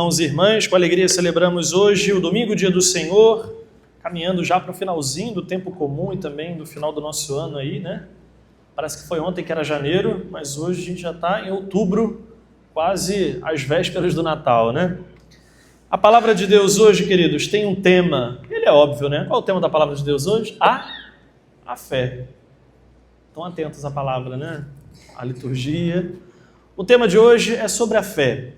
Irmãos e irmãs, com alegria celebramos hoje o domingo, dia do Senhor, caminhando já para o finalzinho do tempo comum e também do final do nosso ano aí, né? Parece que foi ontem que era janeiro, mas hoje a gente já está em outubro, quase às vésperas do Natal, né? A palavra de Deus hoje, queridos, tem um tema, ele é óbvio, né? Qual é o tema da palavra de Deus hoje? A fé. Estão atentos à palavra, né? A liturgia. O tema de hoje é sobre a fé.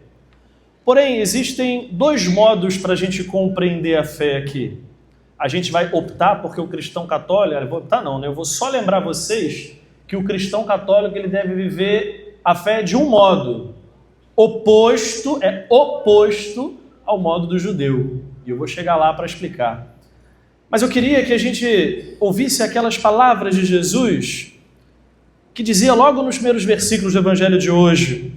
Porém, existem dois modos para a gente compreender a fé aqui. A gente vai optar, porque o cristão católico... Eu vou optar não, né? Eu vou só lembrar vocês que o cristão católico ele deve viver a fé de um modo. Oposto ao modo do judeu. E eu vou chegar lá para explicar. Mas eu queria que a gente ouvisse aquelas palavras de Jesus que dizia logo nos primeiros versículos do Evangelho de hoje.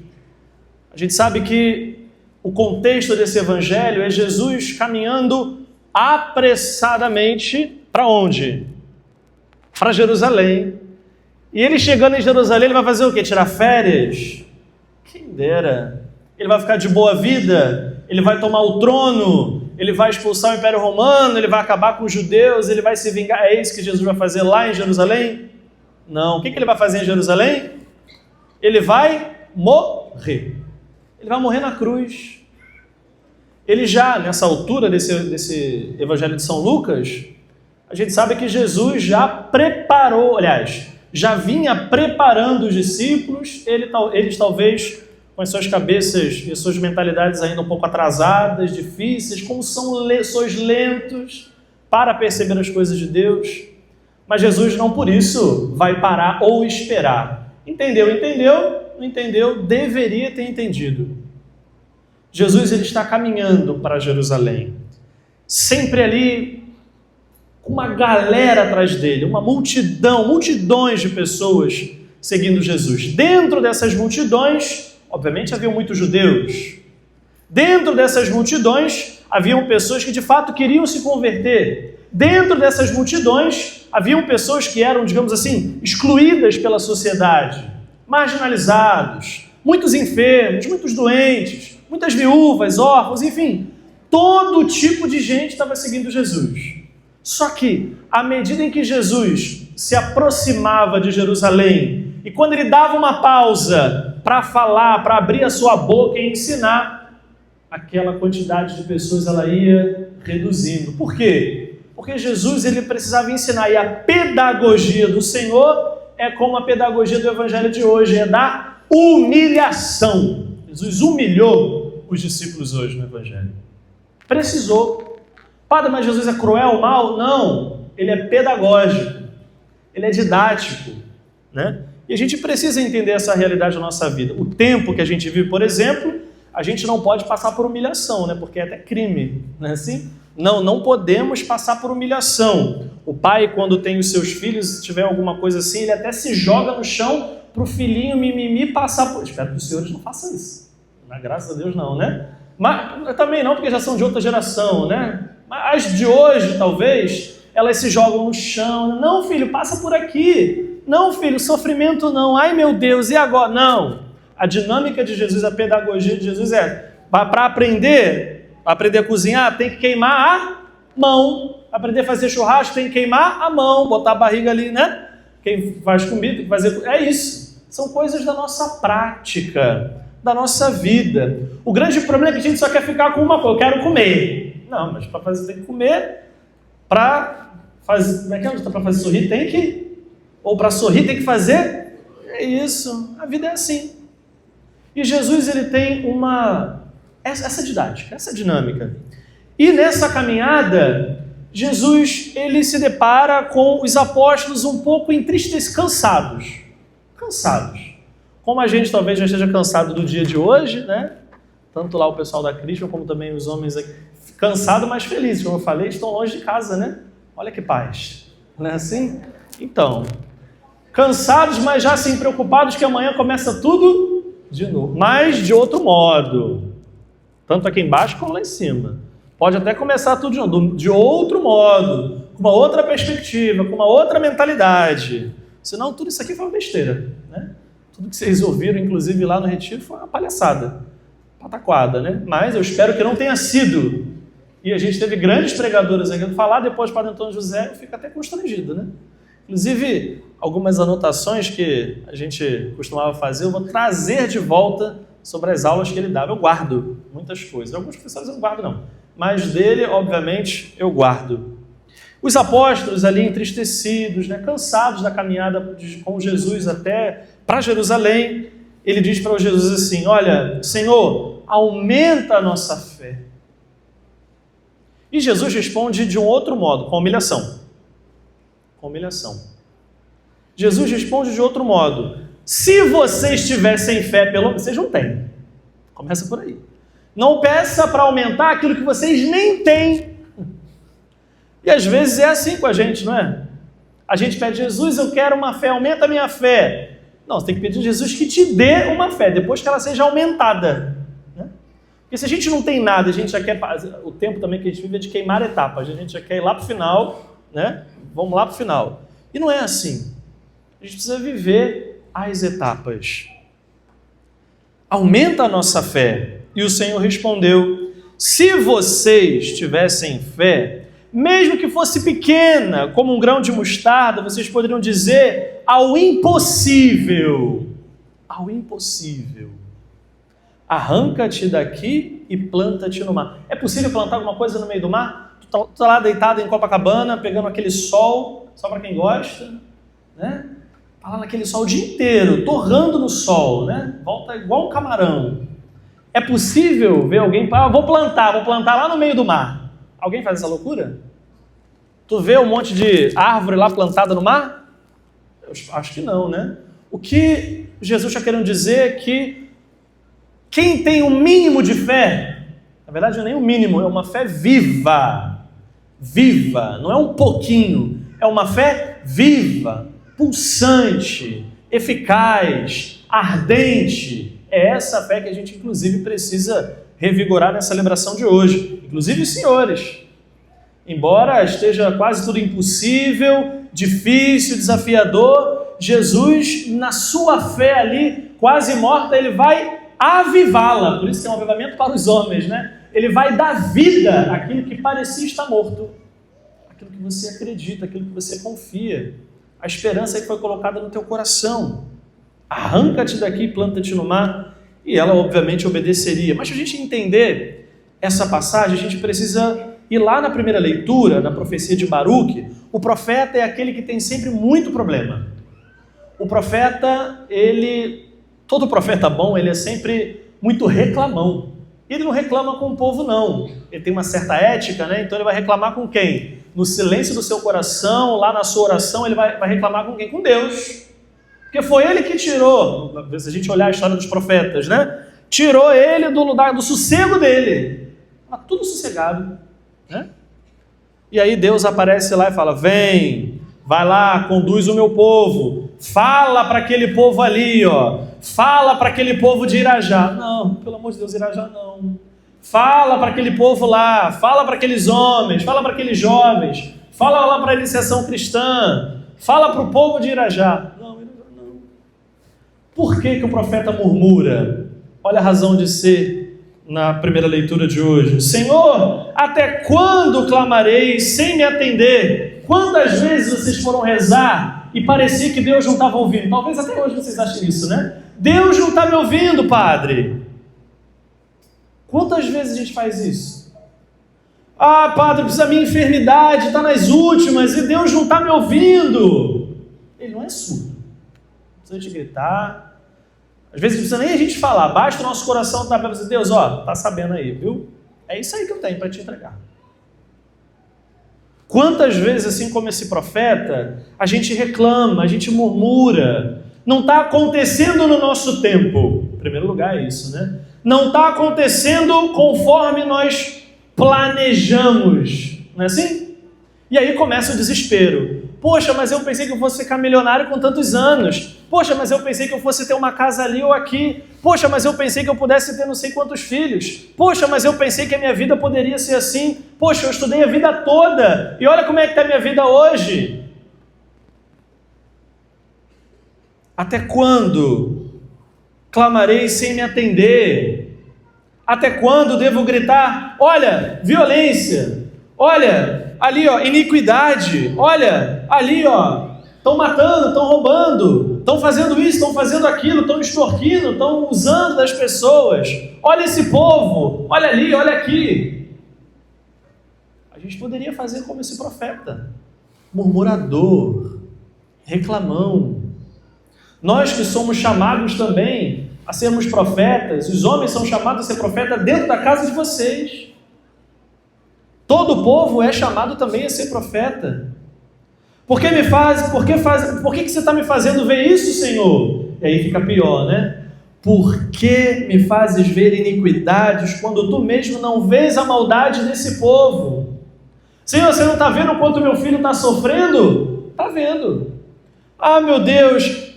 A gente sabe que o contexto desse evangelho é Jesus caminhando apressadamente para onde? Para Jerusalém. E ele chegando em Jerusalém, ele vai fazer o quê? Tirar férias? Quem dera. Ele vai ficar de boa vida? Ele vai tomar o trono? Ele vai expulsar o Império Romano? Ele vai acabar com os judeus? Ele vai se vingar? É isso que Jesus vai fazer lá em Jerusalém? Não. O que ele vai fazer em Jerusalém? Ele vai morrer. Ele vai morrer na cruz. Ele já, nessa altura desse Evangelho de São Lucas, a gente sabe que Jesus já preparou, aliás, já vinha preparando os discípulos, eles talvez com as suas cabeças e as suas mentalidades ainda um pouco atrasadas, difíceis, como sois lentos para perceber as coisas de Deus. Mas Jesus não por isso vai parar ou esperar. Entendeu? Não entendeu? Deveria ter entendido. Jesus ele está caminhando para Jerusalém, sempre ali com uma galera atrás dele, uma multidões de pessoas seguindo Jesus. Dentro dessas multidões, obviamente haviam muitos judeus. Dentro dessas multidões, haviam pessoas que de fato queriam se converter. Dentro dessas multidões, haviam pessoas que eram, digamos assim, excluídas pela sociedade, marginalizados, muitos enfermos, muitos doentes, muitas viúvas, órfãos, enfim, todo tipo de gente estava seguindo Jesus. Só que, à medida em que Jesus se aproximava de Jerusalém, e quando ele dava uma pausa para falar, para abrir a sua boca e ensinar, aquela quantidade de pessoas ela ia reduzindo. Por quê? Porque Jesus ele precisava ensinar, e a pedagogia do Senhor é como a pedagogia do Evangelho de hoje, é da humilhação. Jesus humilhou os discípulos hoje no Evangelho. Precisou. Padre, mas Jesus é cruel, mal? Não. Ele é pedagógico. Ele é didático. Né? E a gente precisa entender essa realidade da nossa vida. O tempo que a gente vive, por exemplo, a gente não pode passar por humilhação, né? Porque é até crime. Não é assim? Não podemos passar por humilhação. O pai, quando tem os seus filhos, se tiver alguma coisa assim, ele até se joga no chão para o filhinho mimimi passar por... Espero que os senhores não façam isso. Graças a Deus não, né? Mas também não, porque já são de outra geração, né? Mas as de hoje, talvez, elas se jogam no chão. Não, filho, passa por aqui. Não, filho, sofrimento não. Ai, meu Deus, e agora? Não. A dinâmica de Jesus, a pedagogia de Jesus é, para aprender a cozinhar, tem que queimar a mão. Aprender a fazer churrasco, tem que queimar a mão, botar a barriga ali, né? Quem faz comida tem que fazer... É isso. São coisas da nossa prática, da nossa vida. O grande problema é que a gente só quer ficar com uma coisa, eu quero comer. Não, mas para fazer tem que comer, para fazer, como é que é? Para fazer sorrir tem que, ou para sorrir tem que fazer, é isso, a vida é assim. E Jesus ele tem essa didática, essa dinâmica. E nessa caminhada, Jesus ele se depara com os apóstolos um pouco entristecidos, cansados. Como a gente talvez já esteja cansado do dia de hoje, né? Tanto lá o pessoal da Cristo, como também os homens aqui. Cansado, mas felizes, como eu falei, estão longe de casa, né? Olha que paz. Não é assim? Então, cansados, mas já assim preocupados que amanhã começa tudo de novo. Mas de outro modo. Tanto aqui embaixo como lá em cima. Pode até começar tudo de novo, de outro modo, com uma outra perspectiva, com uma outra mentalidade. Senão tudo isso aqui foi uma besteira, né? Tudo que vocês ouviram, inclusive lá no retiro, foi uma palhaçada. pataquada, né? Mas eu espero que não tenha sido. E a gente teve grandes pregadores aqui. Falar depois para Antônio José, eu fico até constrangido, né? Inclusive, algumas anotações que a gente costumava fazer, eu vou trazer de volta sobre as aulas que ele dava. Eu guardo muitas coisas. Alguns professores eu não guardo, não. Mas dele, obviamente, eu guardo. Os apóstolos ali entristecidos, né, cansados da caminhada com Jesus até para Jerusalém, ele diz para Jesus assim: olha, Senhor, aumenta a nossa fé. E Jesus responde de um outro modo, com humilhação. Com humilhação. Jesus responde de outro modo: se vocês tivessem fé, vocês não têm. Começa por aí. Não peça para aumentar aquilo que vocês nem têm. E às vezes é assim com a gente, não é? A gente pede: Jesus, eu quero uma fé, aumenta a minha fé. Não, você tem que pedir a Jesus que te dê uma fé, depois que ela seja aumentada. Né? Porque se a gente não tem nada, a gente já quer... O tempo também que a gente vive é de queimar etapas, a gente já quer ir lá para o final, né? Vamos lá para o final. E não é assim. A gente precisa viver as etapas. Aumenta a nossa fé. E o Senhor respondeu: se vocês tivessem fé, mesmo que fosse pequena, como um grão de mostarda, vocês poderiam dizer ao impossível, arranca-te daqui e planta-te no mar. É possível plantar alguma coisa no meio do mar? Tu tá lá deitado em Copacabana, pegando aquele sol, só para quem gosta, né? Tá lá naquele sol o dia inteiro, torrando no sol, né? Volta igual um camarão. É possível ver alguém, vou plantar lá no meio do mar. Alguém faz essa loucura? Tu vê um monte de árvore lá plantada no mar? Eu acho que não, né? O que Jesus está querendo dizer é que quem tem o mínimo de fé, na verdade não é nem o mínimo, é uma fé viva. Viva, não é um pouquinho, é uma fé viva, pulsante, eficaz, ardente. É essa fé que a gente inclusive precisa revigorar nessa celebração de hoje. Inclusive os senhores. Embora esteja quase tudo impossível, difícil, desafiador, Jesus, na sua fé ali, quase morta, ele vai avivá-la. Por isso que é um avivamento para os homens, né? Ele vai dar vida àquilo que parecia estar morto. Aquilo que você acredita, aquilo que você confia. A esperança que foi colocada no teu coração. Arranca-te daqui e planta-te no mar. E ela, obviamente, obedeceria. Mas para a gente entender essa passagem, a gente precisa ir lá na primeira leitura, na profecia de Baruque. O profeta é aquele que tem sempre muito problema. O profeta, todo profeta bom, ele é sempre muito reclamão. Ele não reclama com o povo, não. Ele tem uma certa ética, né? Então ele vai reclamar com quem? No silêncio do seu coração, lá na sua oração, ele vai reclamar com quem? Com Deus. Porque foi ele que tirou, se a gente olhar a história dos profetas, né? Tirou ele do lugar, do sossego dele. Está tudo sossegado, né? E aí Deus aparece lá e fala: vem, vai lá, conduz o meu povo, fala para aquele povo ali, ó. Fala para aquele povo de Irajá. Não, pelo amor de Deus, Irajá não. Fala para aquele povo lá, fala para aqueles homens, fala para aqueles jovens, fala lá para a iniciação cristã, fala para o povo de Irajá. Não. Por que o profeta murmura? Olha a razão de ser na primeira leitura de hoje. Senhor, até quando clamarei sem me atender? Quantas vezes vocês foram rezar e parecia que Deus não estava ouvindo? Talvez até hoje vocês achem isso, né? Deus não está me ouvindo, Padre. Quantas vezes a gente faz isso? Ah, Padre, a minha enfermidade está nas últimas e Deus não está me ouvindo. Ele não é surdo. Não precisa de gritar. Às vezes não precisa nem a gente falar. Basta o nosso coração estar para dizer: Deus, ó, tá sabendo aí, viu? É isso aí que eu tenho para te entregar. Quantas vezes, assim como esse profeta, a gente reclama, a gente murmura. Não está acontecendo no nosso tempo. Em primeiro lugar é isso, né? Não está acontecendo conforme nós planejamos. Não é assim? E aí começa o desespero. Poxa, mas eu pensei que eu fosse ficar milionário com tantos anos. Poxa, mas eu pensei que eu fosse ter uma casa ali ou aqui. Poxa, mas eu pensei que eu pudesse ter não sei quantos filhos. Poxa, mas eu pensei que a minha vida poderia ser assim. Poxa, eu estudei a vida toda. E olha como é que está a minha vida hoje. Até quando clamarei sem me atender? Até quando devo gritar, olha, violência, olha, ali ó, iniquidade, olha, ali ó, estão matando, estão roubando, estão fazendo isso, estão fazendo aquilo, estão extorquindo, estão usando das pessoas, olha esse povo, olha ali, olha aqui. A gente poderia fazer como esse profeta, murmurador, reclamão. Nós que somos chamados também a sermos profetas, os homens são chamados a ser profeta dentro da casa de vocês. Todo o povo é chamado também a ser profeta. Por que você está me fazendo ver isso, Senhor? E aí fica pior, né? Por que me fazes ver iniquidades quando tu mesmo não vês a maldade desse povo? Senhor, você não está vendo o quanto meu filho está sofrendo? Está vendo. Ah, meu Deus,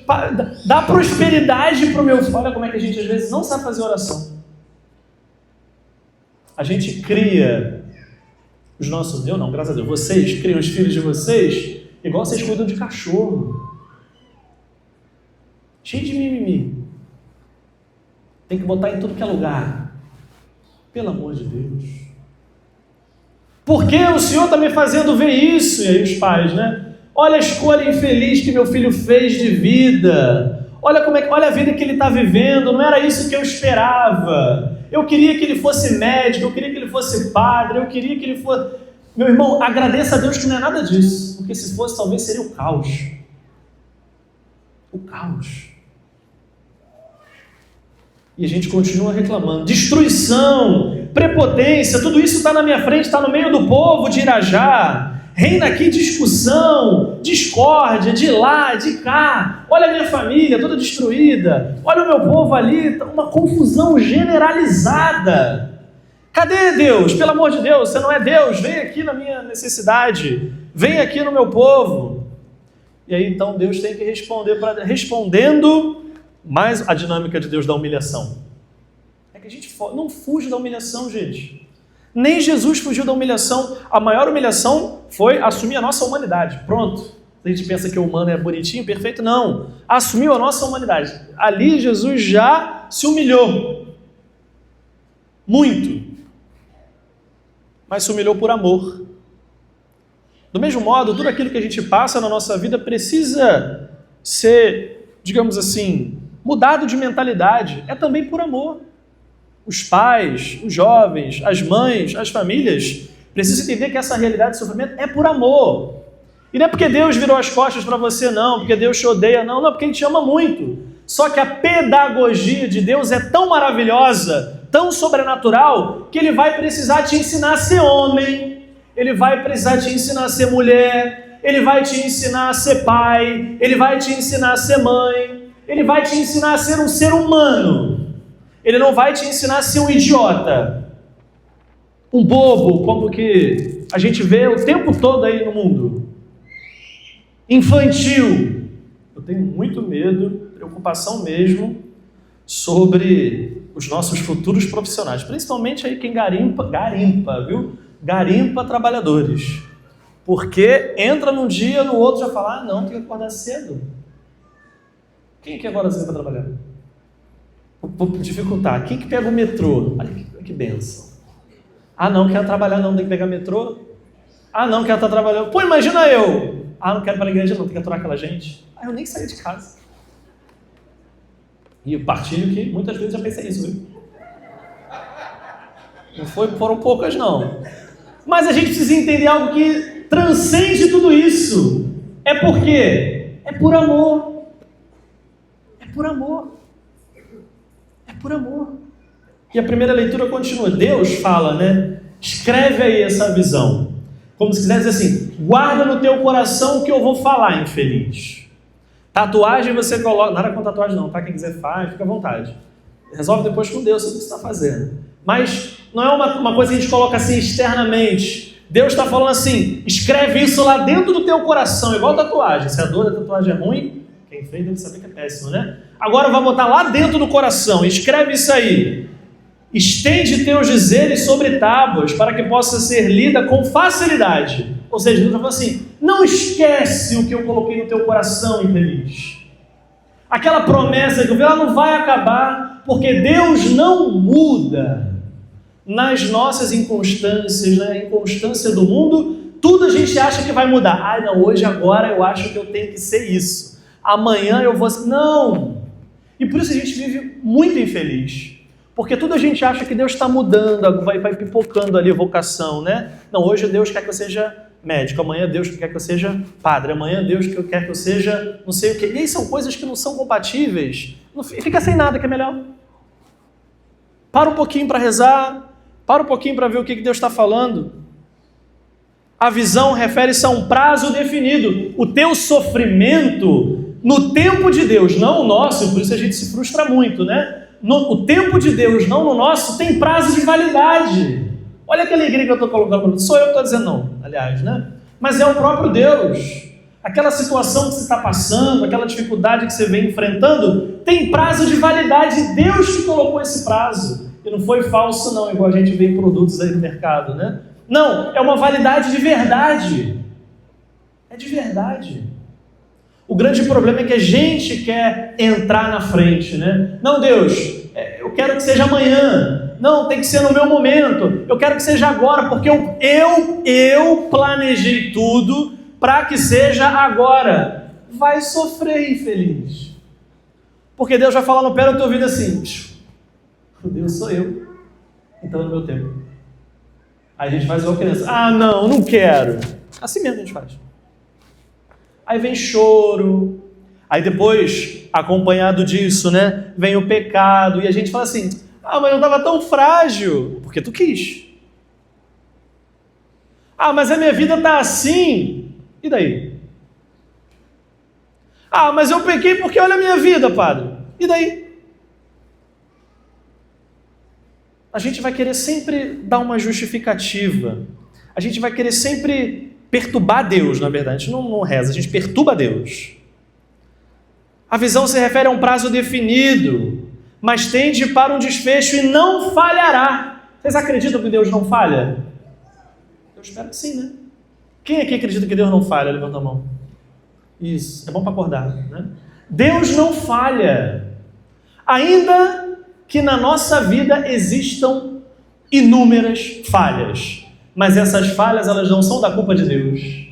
dá prosperidade para o meu filho. Olha como é que a gente às vezes não sabe fazer oração. A gente cria os nossos... Eu não, graças a Deus. Vocês criam os filhos de vocês igual vocês cuidam de cachorro. Cheio de mimimi. Tem que botar em tudo que é lugar. Pelo amor de Deus. Por que o Senhor está me fazendo ver isso? E aí os pais, né? Olha a escolha infeliz que meu filho fez de vida. Olha a vida que ele está vivendo. Não era isso que eu esperava. Eu queria que ele fosse médico, eu queria que ele fosse padre, eu queria que ele fosse... Meu irmão, agradeça a Deus que não é nada disso. Porque se fosse, talvez seria o caos. O caos. E a gente continua reclamando. Destruição, prepotência, tudo isso está na minha frente, está no meio do povo de Irajá. Reina aqui discussão, discórdia, de lá, de cá. Olha a minha família toda destruída. Olha o meu povo ali, uma confusão generalizada. Cadê Deus? Pelo amor de Deus, você não é Deus. Vem aqui na minha necessidade. Vem aqui no meu povo. E aí então Deus tem que responder, respondendo mais a dinâmica de Deus da humilhação. É que a gente não fuge da humilhação, gente. Nem Jesus fugiu da humilhação. A maior humilhação foi assumir a nossa humanidade. Pronto. A gente pensa que o humano é bonitinho, perfeito. Não. Assumiu a nossa humanidade. Ali Jesus já se humilhou. Muito. Mas se humilhou por amor. Do mesmo modo, tudo aquilo que a gente passa na nossa vida precisa ser, digamos assim, mudado de mentalidade. É também por amor. Os pais, os jovens, as mães, as famílias precisam entender que essa realidade de sofrimento é por amor. E não é porque Deus virou as costas para você, não, porque Deus te odeia, não, porque Ele te ama muito. Só que a pedagogia de Deus é tão maravilhosa, tão sobrenatural, que Ele vai precisar te ensinar a ser homem, Ele vai precisar te ensinar a ser mulher, Ele vai te ensinar a ser pai, Ele vai te ensinar a ser mãe, Ele vai te ensinar a ser um ser humano. Ele não vai te ensinar a ser um idiota, um bobo, como que a gente vê o tempo todo aí no mundo. Infantil. Eu tenho muito medo, preocupação mesmo, sobre os nossos futuros profissionais, principalmente aí quem garimpa, viu? Garimpa trabalhadores. Porque entra num dia, no outro já fala, não, tem que acordar cedo. Quem é que agora cedo para trabalhar? Vou dificultar. Quem que pega o metrô? Olha que benção. Ah, não quero trabalhar, não, tem que pegar metrô. Ah, não quero estar trabalhando. Pô, imagina eu. Ah, não quero ir para a igreja, não, tem que aturar aquela gente. Ah, eu nem saí de casa. E eu partilho que muitas vezes já pensei isso, viu? Não foram poucas, não. Mas a gente precisa entender algo que transcende tudo isso. É por quê? É por amor. É por amor. Por amor. E a primeira leitura continua. Deus fala, né? Escreve aí essa visão. Como se quisesse dizer assim, guarda no teu coração o que eu vou falar, infeliz. Tatuagem você coloca... Nada com tatuagem não, tá? Quem quiser faz, fica à vontade. Resolve depois com Deus o que você está fazendo. Mas não é uma coisa que a gente coloca assim externamente. Deus está falando assim, escreve isso lá dentro do teu coração, igual tatuagem. Se a dor da tatuagem é ruim, quem fez deve saber que é péssimo, né? Agora vai botar lá dentro do coração, escreve isso aí. Estende teus dizeres sobre tábuas, para que possa ser lida com facilidade. Ou seja, Deus falou assim, não esquece o que eu coloquei no teu coração, infeliz. Aquela promessa que eu vi, ela não vai acabar, porque Deus não muda. nas nossas inconstâncias, na inconstância do mundo, tudo a gente acha que vai mudar. Ah, não, hoje, agora eu acho que eu tenho que ser isso. Amanhã eu vou... Não! E por isso a gente vive muito infeliz. Porque tudo a gente acha que Deus está mudando, vai pipocando ali a vocação, né? Não, hoje Deus quer que eu seja médico, amanhã Deus quer que eu seja padre, amanhã Deus quer que eu seja não sei o quê. E aí são coisas que não são compatíveis. Fica sem nada, que é melhor. Para um pouquinho para rezar, para um pouquinho para ver o que Deus está falando. A visão refere-se a um prazo definido. O teu sofrimento no tempo de Deus, não o nosso, por isso a gente se frustra muito, né? O tempo de Deus, não no nosso, tem prazo de validade. Olha que alegria que eu estou colocando para você. Sou eu que estou dizendo não, aliás, né? Mas é o próprio Deus. Aquela situação que você está passando, aquela dificuldade que você vem enfrentando, tem prazo de validade. Deus que colocou esse prazo. E não foi falso não, igual a gente vê em produtos aí no mercado, né? Não, é uma validade de verdade. É de verdade. O grande problema é que a gente quer entrar na frente, né? Não, Deus, eu quero que seja amanhã. Não, tem que ser no meu momento. Eu quero que seja agora, porque eu planejei tudo para que seja agora. Vai sofrer, infeliz. Porque Deus vai falar no pé do teu ouvido assim: Deus sou eu. Então é no meu tempo. Aí a gente faz igual criança. Ah, não quero. Assim mesmo a gente faz. Aí vem choro, aí depois, acompanhado disso, né, vem o pecado, e a gente fala assim: ah, mas eu estava tão frágil, porque tu quis. Ah, mas a minha vida está assim, e daí? Ah, mas eu pequei porque olha a minha vida, padre, e daí? A gente vai querer sempre dar uma justificativa, a gente vai querer sempre perturbar Deus, na verdade. A gente não reza, a gente perturba Deus. A visão se refere a um prazo definido, mas tende para um desfecho e não falhará. Vocês acreditam que Deus não falha? Eu espero que sim, né? Quem aqui acredita que Deus não falha? Levanta a mão. Isso, é bom para acordar, né? Deus não falha. Ainda que na nossa vida existam inúmeras falhas. Mas essas falhas, elas não são da culpa de Deus.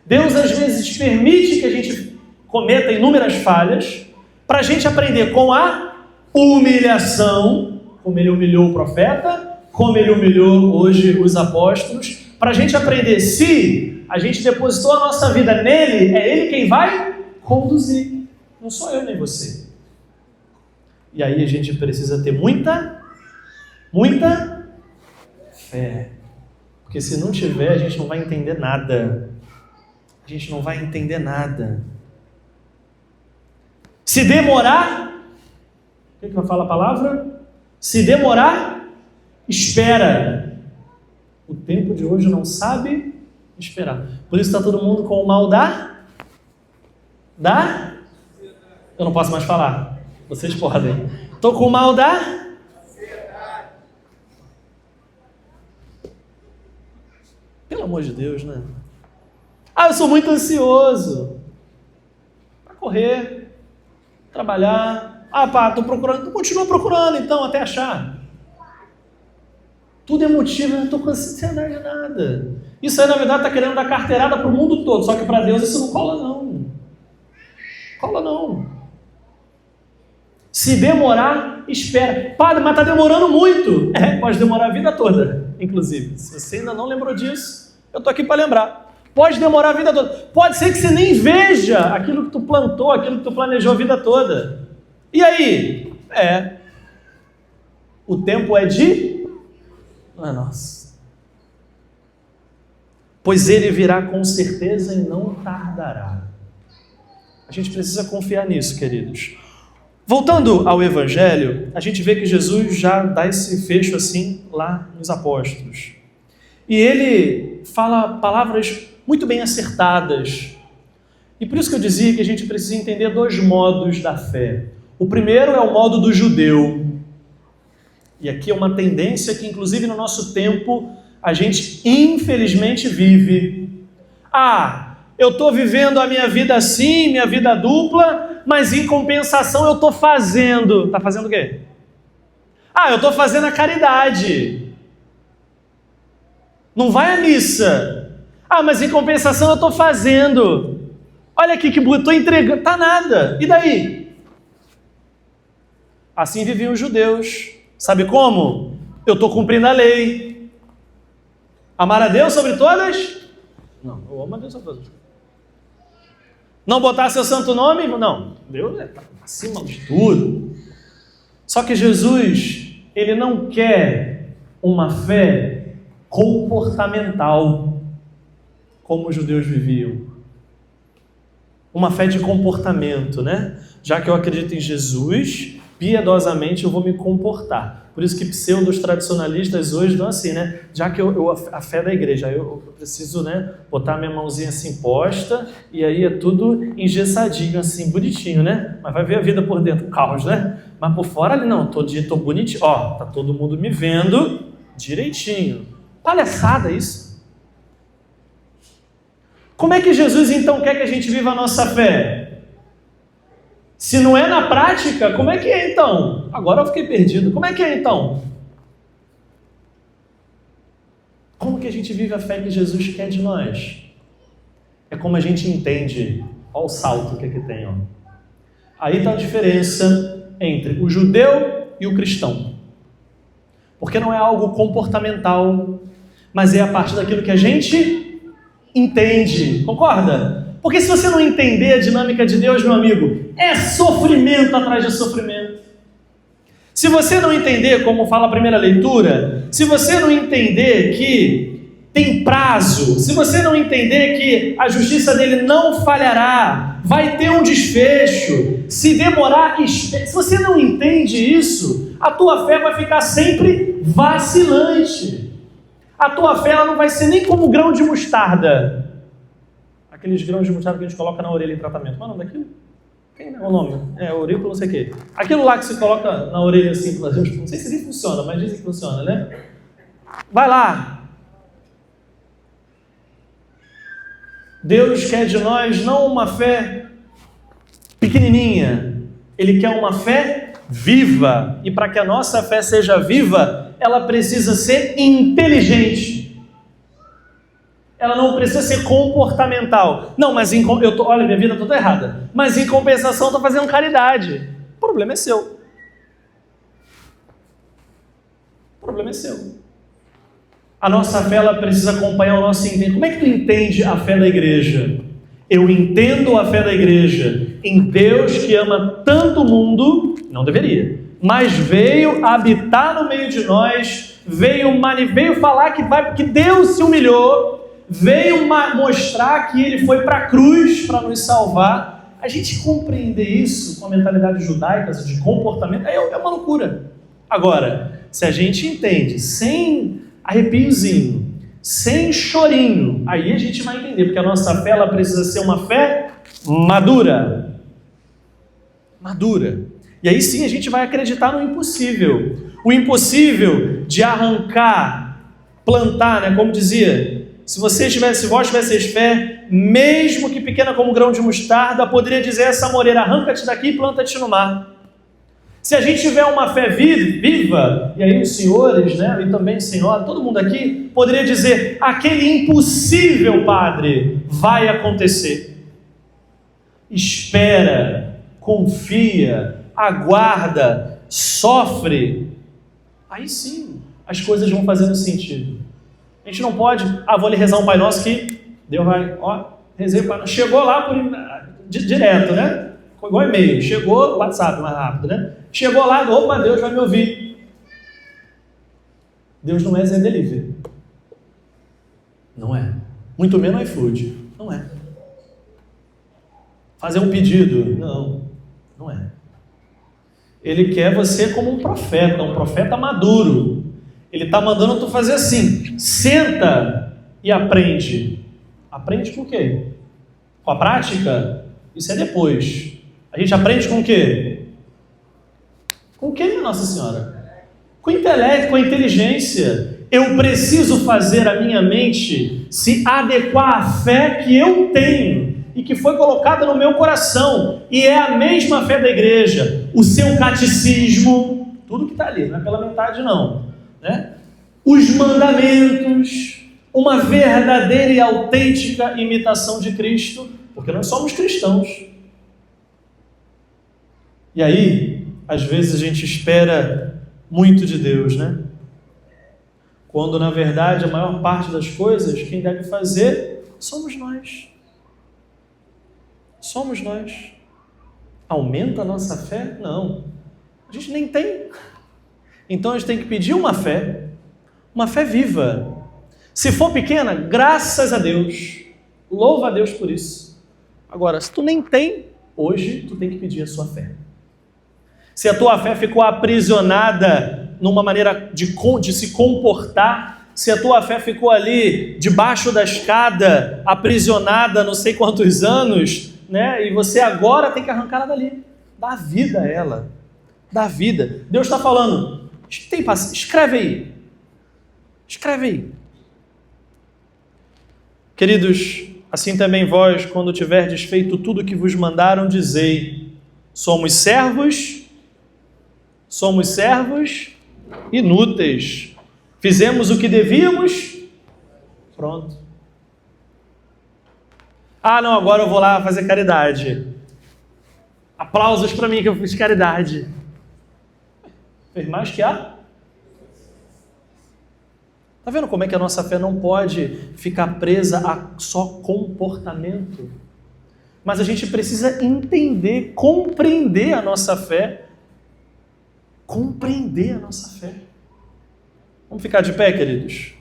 Deus, às vezes, permite que a gente cometa inúmeras falhas para a gente aprender com a humilhação, como ele humilhou o profeta, como ele humilhou hoje os apóstolos, para a gente aprender, se a gente depositou a nossa vida nele, é ele quem vai conduzir. Não sou eu nem você. E aí a gente precisa ter muita fé. Porque se não tiver, a gente não vai entender nada. A gente não vai entender nada. Se demorar, o que vai falar a palavra? Se demorar, espera. O tempo de hoje não sabe esperar. Por isso está todo mundo com o mal da? Eu não posso mais falar. Vocês podem. Estou com o mal da? Pelo amor de Deus, né? Ah, eu sou muito ansioso. Para correr, trabalhar. Ah, pá, estou procurando. Tu continua procurando, então, até achar. Tudo é motivo, eu não estou com ansiedade de nada. Isso aí, na verdade, está querendo dar carteirada para o mundo todo. Só que para Deus isso não cola, não. Cola, não. Se demorar, espera. Padre, mas está demorando muito. Pode demorar a vida toda, inclusive. Se você ainda não lembrou disso, eu estou aqui para lembrar. Pode demorar a vida toda. Pode ser que você nem veja aquilo que tu plantou, aquilo que tu planejou a vida toda. E aí? O tempo é de... Não é nosso. Pois ele virá com certeza e não tardará. A gente precisa confiar nisso, queridos. Voltando ao Evangelho, a gente vê que Jesus já dá esse fecho assim lá nos apóstolos. E ele fala palavras muito bem acertadas. E por isso que eu dizia que a gente precisa entender dois modos da fé. O primeiro é o modo do judeu. E aqui é uma tendência que, inclusive, no nosso tempo, a gente infelizmente vive. Eu estou vivendo a minha vida assim, minha vida dupla, mas em compensação eu estou fazendo. Está fazendo o quê? Eu estou fazendo a caridade. Não vai à missa. Ah, mas em compensação eu estou fazendo. Olha aqui que bonito, estou entregando. Tá nada. E daí? Assim viviam os judeus. Sabe como? Eu estou cumprindo a lei. Amar a Deus sobre todas? Não, eu amo a Deus sobre todas. Não botar seu santo nome? Não. Deus está acima de tudo. Só que Jesus, ele não quer uma fé comportamental, como os judeus viviam. Uma fé de comportamento, né? Já que eu acredito em Jesus, piedosamente eu vou me comportar. Por isso que pseudos tradicionalistas hoje dão assim, né? Já que a fé da igreja, eu preciso, né, botar minha mãozinha assim posta, e aí é tudo engessadinho, assim, bonitinho, né? Mas vai ver a vida por dentro, caos, né? Mas por fora ali não, todo dia tô bonitinho. Ó, tá todo mundo me vendo direitinho. Palhaçada isso. Como é que Jesus então quer que a gente viva a nossa fé? Se não é na prática, como é que é então? Agora eu fiquei perdido. Como é que é então? Como que a gente vive a fé que Jesus quer de nós? É como a gente entende. Olha o salto que aqui tem. Ó. Aí está a diferença entre o judeu e o cristão. Porque não é algo comportamental, mas é a partir daquilo que a gente entende. Concorda? Porque se você não entender a dinâmica de Deus, meu amigo, é sofrimento atrás de sofrimento. Se você não entender, como fala a primeira leitura, se você não entender que tem prazo, se você não entender que a justiça dele não falhará, vai ter um desfecho, se demorar, se você não entende isso, a tua fé vai ficar sempre vacilante. A tua fé ela não vai ser nem como grão de mostarda. Aqueles grãos de mostarda que a gente coloca na orelha em tratamento. Qual é o nome daquilo? Quem é o nome? É aurículo, não sei o quê. Aquilo lá que se coloca na orelha assim, não sei se ele funciona, mas dizem que funciona, né? Vai lá. Deus quer de nós não uma fé pequenininha. Ele quer uma fé viva. E para que a nossa fé seja viva, ela precisa ser inteligente. Ela não precisa ser comportamental. Não, mas olha, minha vida toda errada. Mas em compensação eu estou fazendo caridade. O problema é seu. O problema é seu. A nossa fé ela precisa acompanhar o nosso entendimento. Como é que tu entende a fé da igreja? Eu entendo a fé da igreja em Deus que ama tanto o mundo, não deveria, mas veio habitar no meio de nós, veio falar que Deus se humilhou, veio mostrar que ele foi para a cruz para nos salvar. A gente compreender isso com a mentalidade judaica de comportamento é uma loucura. Agora, se a gente entende sem arrepiozinho, sem chorinho, aí a gente vai entender, porque a nossa fé ela precisa ser uma fé madura. Madura. E aí sim a gente vai acreditar no impossível. O impossível de arrancar, plantar, né? Como dizia, se vós tivesseis fé, mesmo que pequena como um grão de mostarda, poderia dizer a essa moreira, arranca-te daqui e planta-te no mar. Se a gente tiver uma fé viva, e aí os senhores, né, e também a senhora, todo mundo aqui, poderia dizer, aquele impossível, Padre, vai acontecer. Espera, confia, aguarda, sofre. Aí sim, as coisas vão fazendo sentido. A gente não pode, vou ali rezar um Pai Nosso que Deus vai, rezei o Pai Nosso. Chegou lá direto, né? Igual e-mail, chegou o WhatsApp mais rápido, né? Chegou lá, opa, Deus vai me ouvir. Deus não é Zé Delivery. Não é. Muito menos iFood. Não é. Fazer um pedido. Não é. Ele quer você como um profeta maduro. Ele está mandando tu fazer assim, senta e aprende. Aprende com o quê? Com a prática? Isso é depois. A gente aprende com o quê? Com o quê, minha Nossa Senhora? Com o intelecto, com a inteligência. Eu preciso fazer a minha mente se adequar à fé que eu tenho e que foi colocada no meu coração. E é a mesma fé da igreja. O seu catecismo, tudo que está ali, não é pela metade não. Né? Os mandamentos, uma verdadeira e autêntica imitação de Cristo, porque nós somos cristãos. E aí, às vezes a gente espera muito de Deus, né? Quando, na verdade, a maior parte das coisas, quem deve fazer somos nós. Somos nós. Aumenta a nossa fé? Não. A gente nem tem. Então a gente tem que pedir uma fé viva. Se for pequena, graças a Deus. Louva a Deus por isso. Agora, se tu nem tem, hoje tu tem que pedir a sua fé. Se a tua fé ficou aprisionada numa maneira de se comportar, se a tua fé ficou ali debaixo da escada, aprisionada não sei quantos anos, né? E você agora tem que arrancar ela dali. Dá vida a ela. Dá vida. Deus está falando. Tem paciência. Escreve aí. Escreve aí. Queridos, assim também vós, quando tiverdes feito tudo o que vos mandaram, dizei: somos servos inúteis. Fizemos o que devíamos, pronto. Ah, não, agora eu vou lá fazer caridade. Aplausos para mim que eu fiz caridade. Fez mais que a? Tá vendo como é que a nossa fé não pode ficar presa a só comportamento? Mas a gente precisa entender, compreender a nossa fé. Compreender a nossa fé. Vamos ficar de pé, queridos?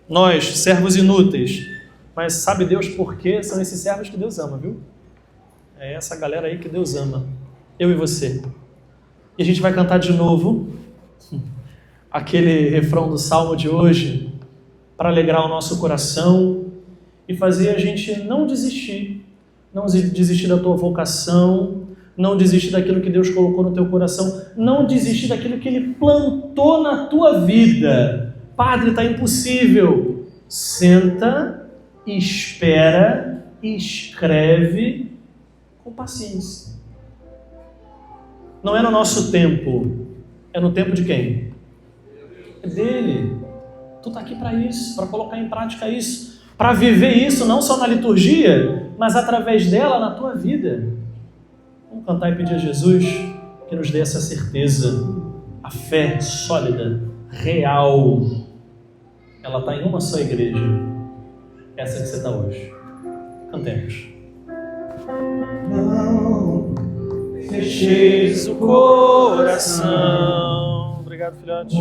Nós, servos inúteis, mas sabe Deus por quê? São esses servos que Deus ama, viu? É essa galera aí que Deus ama. Eu e você. E a gente vai cantar de novo aquele refrão do Salmo de hoje para alegrar o nosso coração e fazer a gente não desistir da tua vocação, não desistir daquilo que Deus colocou no teu coração, não desistir daquilo que Ele plantou na tua vida. Padre, está impossível. Senta, espera e escreve com paciência. Não é no nosso tempo, é no tempo de quem? É dele. Tu está aqui para isso, para colocar em prática isso, para viver isso não só na liturgia, mas através dela na tua vida. Vamos cantar e pedir a Jesus que nos dê essa certeza, a fé sólida, real. Ela está em uma só igreja, essa que você está hoje. Cantemos. Não fecheis o coração. Obrigado, filhote.